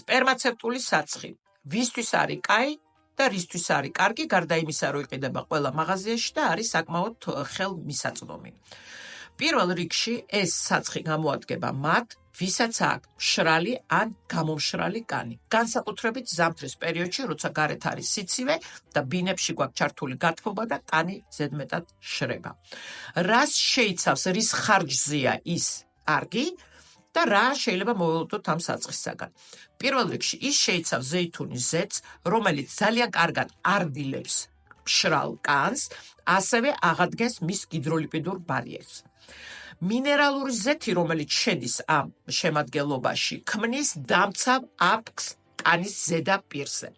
სპერმაცეპტული საცხი. ვისთვის არის კაი და რისთვის არის კარგი, გარდა იმისა, რომ იყიდება ყველა მაღაზიაში და არის საკმაოდ ხელმისაწვდომი. პირველ რიგში ეს საცხი გამოადგება მათ, ვისაც აქვს მშრალი ან გამომშრალი კანი. განსაკუთრებით ზამთრის პერიოდში, როცა გარეთ არის სიცივე და ბინებში გვაქვს ჩართული გათბობა და კანი ზედმეტად შრება. რას შეიცავს, რის ხარჯზეა ის კარგი და რა შეიძლება მოველოდოთ ამ საცხისაგან. პირველ რიგში ის შეიცავს ზეითუნის ზეთს, რომელიც ძალიან კარგად არდილებს მშრალ კანს, ასევე აღადგენს მის ჰიდროლიპიდურ ბარიერს. მინერალური ზეთი, რომელიც შედის ამ შემადგენლობაში, ქმნის დამცავ აპკს კანის ზედაპირზე.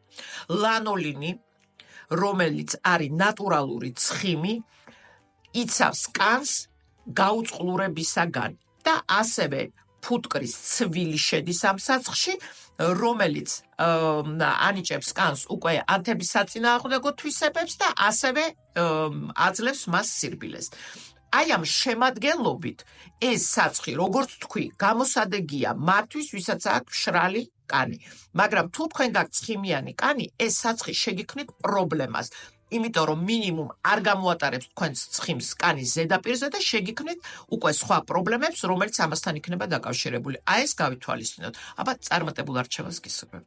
ლანოლინი, რომელიც არის ნატურალური ცხიმი, იცავს კანს გაუწყლურებისაგან და ასევე ფუტკრის ცვილი შედის ამ საცხში, რომელიც ანიჭებს კანს უკვე ანთების საწინააღმდეგო თვისებებს და ასევე აძლევს მას სირბილეს. აი ამ შემადგენლობით ეს საცხი, როგორც თქვი, გამოსადეგია მათთვის, ვისაც აქვს მშრალი კანი. მაგრამ თუ თქვენ გაქვთ ცხიმიანი კანი, ეს საცხი შეგიქმნით პრობლემას. იმიტომ რომ მინიმუმ არ გამოატარებს თქვენს ცხიმს კანის ზედაპირზე და შეგიქმნით უკვე სხვა პრობლემებს, რომელიც ამასთან იქნება დაკავშირებული. აი ეს გავითვალისწინოთ. აბა წარმატებულ არჩევანს გისურვებ.